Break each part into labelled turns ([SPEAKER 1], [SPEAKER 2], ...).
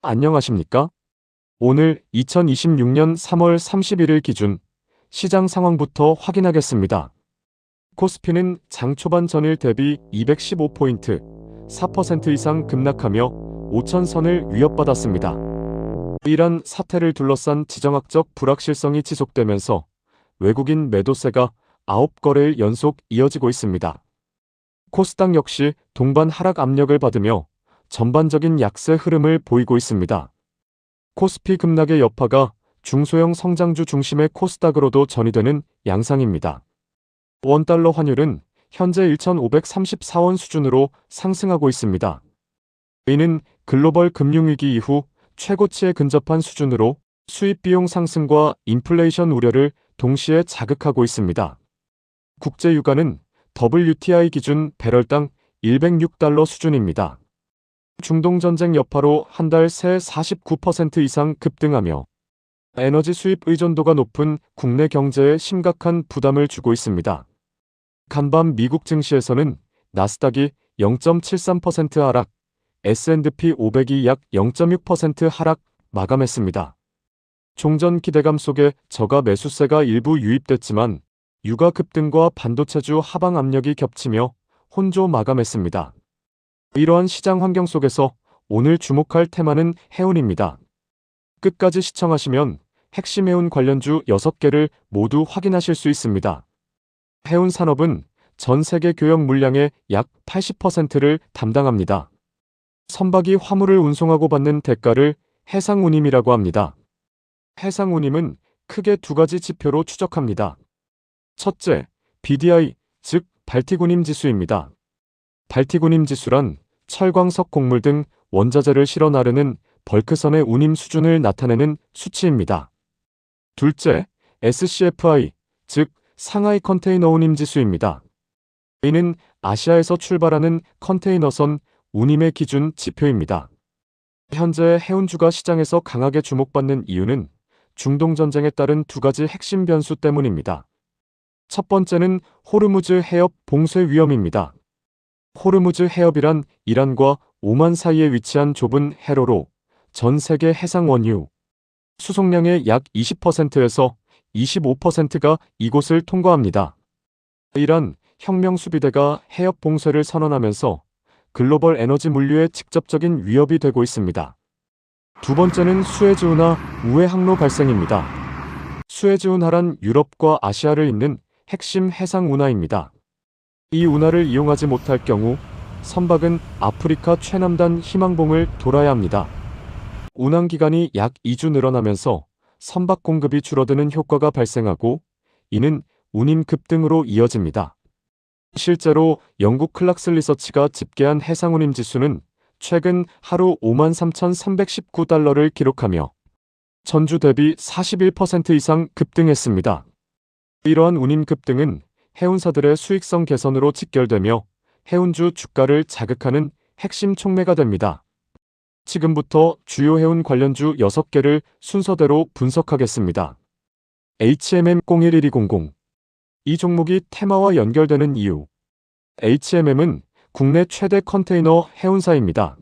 [SPEAKER 1] 안녕하십니까? 오늘 2026년 3월 31일 기준 시장 상황부터 확인하겠습니다. 코스피는 장 초반 전일 대비 215포인트, 4% 이상 급락하며 5천선을 위협받았습니다. 이란 사태를 둘러싼 지정학적 불확실성이 지속되면서 외국인 매도세가 9거래일 연속 이어지고 있습니다. 코스닥 역시 동반 하락 압력을 받으며 전반적인 약세 흐름을 보이고 있습니다. 코스피 급락의 여파가 중소형 성장주 중심의 코스닥으로도 전이되는 양상입니다. 원달러 환율은 현재 1,534원 수준으로 상승하고 있습니다. 이는 글로벌 금융위기 이후 최고치에 근접한 수준으로 수입 비용 상승과 인플레이션 우려를 동시에 자극하고 있습니다. 국제 유가는 WTI 기준 배럴당 106달러 수준입니다. 중동 전쟁 여파로 한 달 새 49% 이상 급등하며 에너지 수입 의존도가 높은 국내 경제에 심각한 부담을 주고 있습니다. 간밤 미국 증시에서는 나스닥이 0.73% 하락, S&P 500이 약 0.6% 하락 마감했습니다. 종전 기대감 속에 저가 매수세가 일부 유입됐지만 유가 급등과 반도체주 하방 압력이 겹치며 혼조 마감했습니다. 이러한 시장 환경 속에서 오늘 주목할 테마는 해운입니다. 끝까지 시청하시면 핵심 해운 관련주 6개를 모두 확인하실 수 있습니다. 해운 산업은 전 세계 교역 물량의 약 80%를 담당합니다. 선박이 화물을 운송하고 받는 대가를 해상운임이라고 합니다. 해상운임은 크게 두 가지 지표로 추적합니다. 첫째, BDI, 즉 발틱운임 지수입니다. 발틱운임 지수란 철광석 곡물 등 원자재를 실어 나르는 벌크선의 운임 수준을 나타내는 수치입니다. 둘째, SCFI, 즉 상하이 컨테이너 운임 지수입니다. 이는 아시아에서 출발하는 컨테이너선 운임의 기준 지표입니다. 현재 해운주가 시장에서 강하게 주목받는 이유는 중동 전쟁에 따른 두 가지 핵심 변수 때문입니다. 첫 번째는 호르무즈 해협 봉쇄 위험입니다. 호르무즈 해협이란 이란과 오만 사이에 위치한 좁은 해로로 전 세계 해상 원유 수송량의 약 20%에서 25%가 이곳을 통과합니다. 이란 혁명수비대가 해협 봉쇄를 선언하면서 글로벌 에너지 물류에 직접적인 위협이 되고 있습니다. 두 번째는 수에즈 운하 우회 항로 발생입니다. 수에즈 운하란 유럽과 아시아를 잇는 핵심 해상 운하입니다. 이 운하를 이용하지 못할 경우 선박은 아프리카 최남단 희망봉을 돌아야 합니다. 운항 기간이 약 2주 늘어나면서 선박 공급이 줄어드는 효과가 발생하고 이는 운임 급등으로 이어집니다. 실제로 영국 클락스 리서치가 집계한 해상운임 지수는 최근 하루 53,319달러를 기록하며 전주 대비 41% 이상 급등했습니다. 이러한 운임 급등은 해운사들의 수익성 개선으로 직결되며 해운주 주가를 자극하는 핵심 촉매가 됩니다. 지금부터 주요 해운 관련주 6개를 순서대로 분석하겠습니다. HMM011200 이 종목이 테마와 연결되는 이유. HMM은 국내 최대 컨테이너 해운사입니다.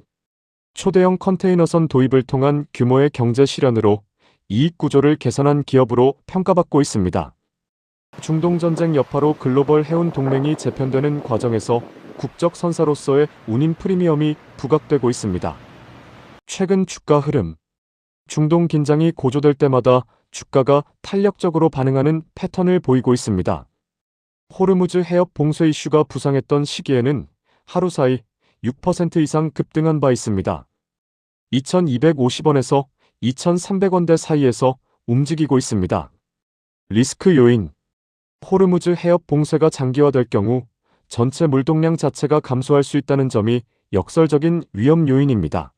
[SPEAKER 1] 초대형 컨테이너선 도입을 통한 규모의 경제 실현으로 이익 구조를 개선한 기업으로 평가받고 있습니다. 중동 전쟁 여파로 글로벌 해운 동맹이 재편되는 과정에서 국적 선사로서의 운임 프리미엄이 부각되고 있습니다. 최근 주가 흐름. 중동 긴장이 고조될 때마다 주가가 탄력적으로 반응하는 패턴을 보이고 있습니다. 호르무즈 해협 봉쇄 이슈가 부상했던 시기에는 하루 사이 6% 이상 급등한 바 있습니다. 2250원에서 2300원대 사이에서 움직이고 있습니다. 리스크 요인. 호르무즈 해협 봉쇄가 장기화될 경우 전체 물동량 자체가 감소할 수 있다는 점이 역설적인 위험 요인입니다.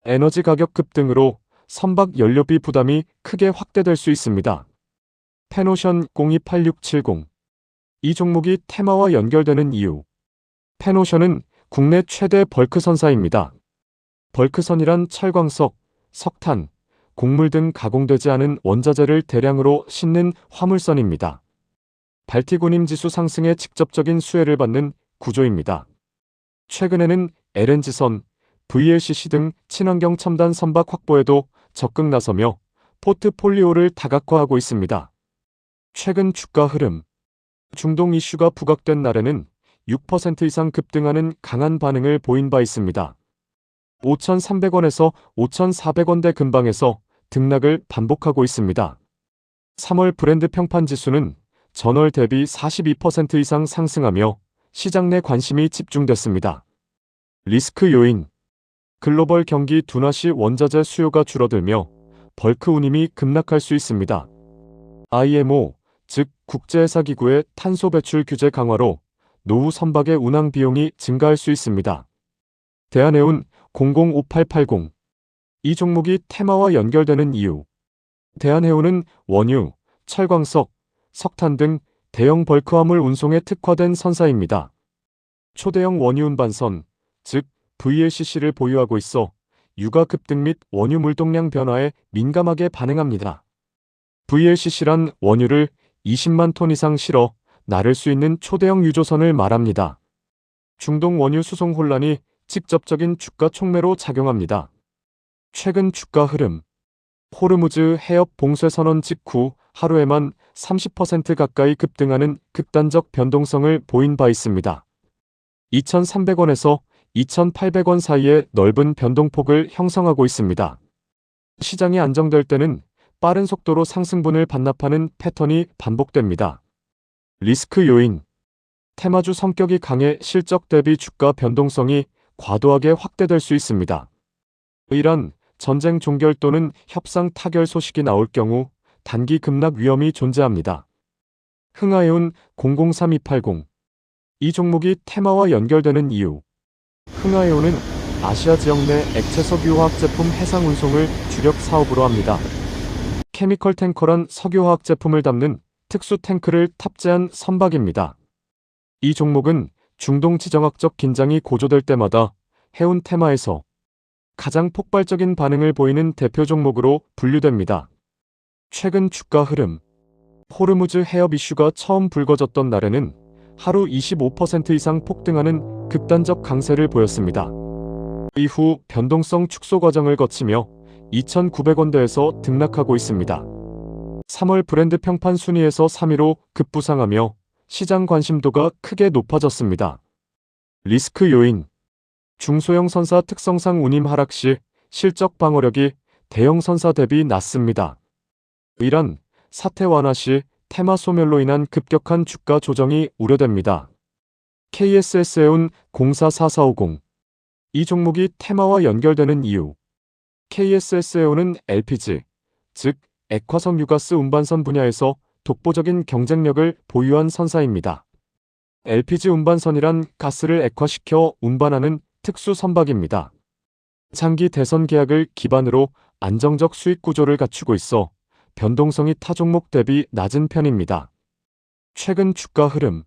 [SPEAKER 1] 에너지 가격 급등으로 선박 연료비 부담이 크게 확대될 수 있습니다. 페노션 028670 이 종목이 테마와 연결되는 이유. 페노션은 국내 최대 벌크선사입니다. 벌크선이란 철광석, 석탄, 곡물 등 가공되지 않은 원자재를 대량으로 싣는 화물선입니다. 발틱운임 지수 상승에 직접적인 수혜를 받는 구조입니다. 최근에는 LNG선, VLCC 등 친환경 첨단 선박 확보에도 적극 나서며 포트폴리오를 다각화하고 있습니다. 최근 주가 흐름. 중동 이슈가 부각된 날에는 6% 이상 급등하는 강한 반응을 보인 바 있습니다. 5,300원에서 5,400원대 근방에서 등락을 반복하고 있습니다. 3월 브랜드 평판 지수는 전월 대비 42% 이상 상승하며 시장 내 관심이 집중됐습니다. 리스크 요인. 글로벌 경기 둔화 시 원자재 수요가 줄어들며 벌크 운임이 급락할 수 있습니다. IMO, 즉 국제해사기구의 탄소 배출 규제 강화로 노후 선박의 운항 비용이 증가할 수 있습니다. 대한해운 005880. 이 종목이 테마와 연결되는 이유. 대한해운은 원유, 철광석, 석탄 등 대형 벌크화물 운송에 특화된 선사입니다. 초대형 원유 운반선, 즉 VLCC를 보유하고 있어 유가 급등 및 원유 물동량 변화에 민감하게 반응합니다. VLCC란 원유를 20만 톤 이상 실어 나를 수 있는 초대형 유조선을 말합니다. 중동 원유 수송 혼란이 직접적인 주가 촉매로 작용합니다. 최근 주가 흐름. 호르무즈 해협 봉쇄 선언 직후 하루에만 30% 가까이 급등하는 극단적 변동성을 보인 바 있습니다. 2,300원에서 2,800원 사이의 넓은 변동폭을 형성하고 있습니다. 시장이 안정될 때는 빠른 속도로 상승분을 반납하는 패턴이 반복됩니다. 리스크 요인. 테마주 성격이 강해 실적 대비 주가 변동성이 과도하게 확대될 수 있습니다. 이란, 전쟁 종결 또는 협상 타결 소식이 나올 경우 단기 급락 위험이 존재합니다. 흥하해운 003280. 이 종목이 테마와 연결되는 이유. 흥하해운은 아시아 지역 내 액체 석유화학 제품 해상 운송을 주력 사업으로 합니다. 케미컬 탱커란 석유화학 제품을 담는 특수 탱크를 탑재한 선박입니다. 이 종목은 중동 지정학적 긴장이 고조될 때마다 해운 테마에서 가장 폭발적인 반응을 보이는 대표 종목으로 분류됩니다. 최근 주가 흐름. 호르무즈 해협 이슈가 처음 불거졌던 날에는 하루 25% 이상 폭등하는 극단적 강세를 보였습니다. 이후 변동성 축소 과정을 거치며 2,900원대에서 등락하고 있습니다. 3월 브랜드 평판 순위에서 3위로 급부상하며 시장 관심도가 크게 높아졌습니다. 리스크 요인. 중소형 선사 특성상 운임 하락 시 실적 방어력이 대형 선사 대비 낮습니다. 이란 사태 완화 시 테마 소멸로 인한 급격한 주가 조정이 우려됩니다. KSS해운 044450. 이 종목이 테마와 연결되는 이유. KSS해운은 LPG, 즉 액화석 유가스 운반선 분야에서 독보적인 경쟁력을 보유한 선사입니다. LPG 운반선이란 가스를 액화시켜 운반하는 특수 선박입니다. 장기 대선 계약을 기반으로 안정적 수익 구조를 갖추고 있어 변동성이 타 종목 대비 낮은 편입니다. 최근 주가 흐름.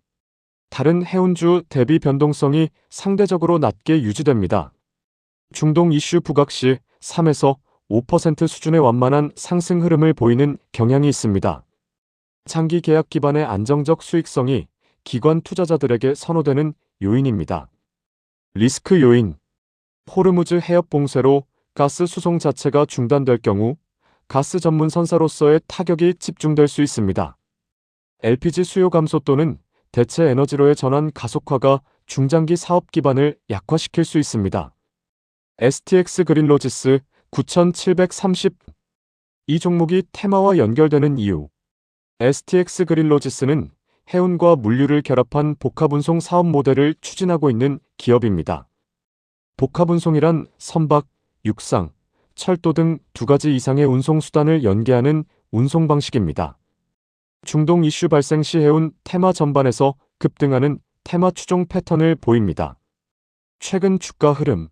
[SPEAKER 1] 다른 해운주 대비 변동성이 상대적으로 낮게 유지됩니다. 중동 이슈 부각 시 3에서 5% 수준의 완만한 상승 흐름을 보이는 경향이 있습니다. 장기 계약 기반의 안정적 수익성이 기관 투자자들에게 선호되는 요인입니다. 리스크 요인. 호르무즈 해협 봉쇄로 가스 수송 자체가 중단될 경우 가스 전문 선사로서의 타격이 집중될 수 있습니다. LPG 수요 감소 또는 대체 에너지로의 전환 가속화가 중장기 사업 기반을 약화시킬 수 있습니다. STX 그린로지스 9730. 이 종목이 테마와 연결되는 이유. STX 그린로지스는 해운과 물류를 결합한 복합운송 사업 모델을 추진하고 있는 기업입니다. 복합운송이란 선박, 육상, 철도 등 2가지 이상의 운송수단을 연계하는 운송 방식입니다. 중동 이슈 발생 시 해운 테마 전반에서 급등하는 테마 추종 패턴을 보입니다. 최근 주가 흐름.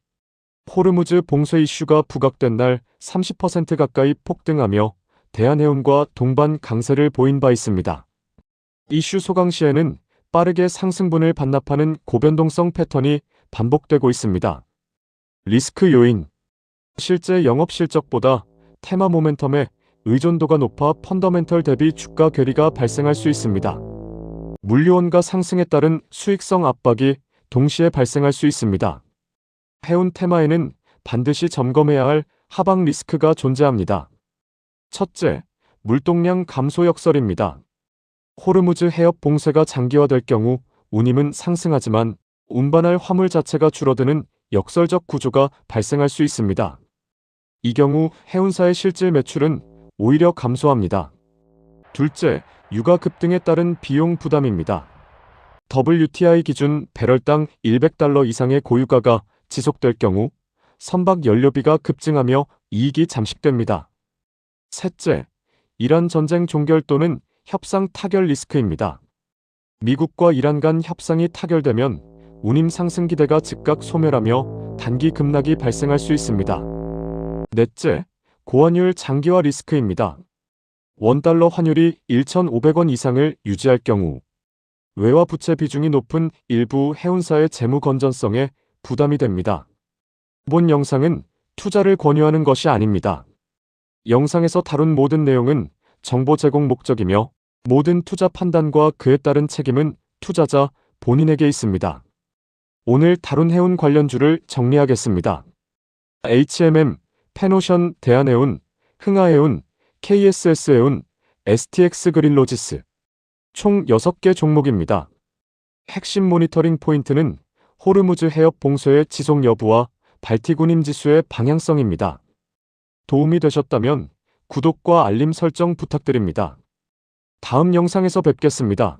[SPEAKER 1] 호르무즈 봉쇄 이슈가 부각된 날 30% 가까이 폭등하며 대한해운과 동반 강세를 보인 바 있습니다. 이슈 소강 시에는 빠르게 상승분을 반납하는 고변동성 패턴이 반복되고 있습니다. 리스크 요인. 실제 영업 실적보다 테마 모멘텀에 의존도가 높아 펀더멘털 대비 주가 괴리가 발생할 수 있습니다. 물류원가 상승에 따른 수익성 압박이 동시에 발생할 수 있습니다. 해운 테마에는 반드시 점검해야 할 하방 리스크가 존재합니다. 첫째, 물동량 감소 역설입니다. 호르무즈 해협 봉쇄가 장기화될 경우 운임은 상승하지만 운반할 화물 자체가 줄어드는 역설적 구조가 발생할 수 있습니다. 이 경우 해운사의 실질 매출은 오히려 감소합니다. 둘째, 유가 급등에 따른 비용 부담입니다. WTI 기준 배럴당 100달러 이상의 고유가가 지속될 경우 선박 연료비가 급증하며 이익이 잠식됩니다. 셋째, 이란 전쟁 종결 또는 협상 타결 리스크입니다. 미국과 이란 간 협상이 타결되면 운임 상승 기대가 즉각 소멸하며 단기 급락이 발생할 수 있습니다. 넷째, 고환율 장기화 리스크입니다. 원달러 환율이 1,500원 이상을 유지할 경우 외화 부채 비중이 높은 일부 해운사의 재무 건전성에 부담이 됩니다. 본 영상은 투자를 권유하는 것이 아닙니다. 영상에서 다룬 모든 내용은 정보 제공 목적이며 모든 투자 판단과 그에 따른 책임은 투자자 본인에게 있습니다. 오늘 다룬 해운 관련주를 정리하겠습니다. HMM, 페노션, 대한해운, 흥하해운, KSS해운, STX 그린로지스 총 6개 종목입니다. 핵심 모니터링 포인트는 호르무즈 해협 봉쇄의 지속 여부와 발틱 운임 지수의 방향성입니다. 도움이 되셨다면 구독과 알림 설정 부탁드립니다. 다음 영상에서 뵙겠습니다.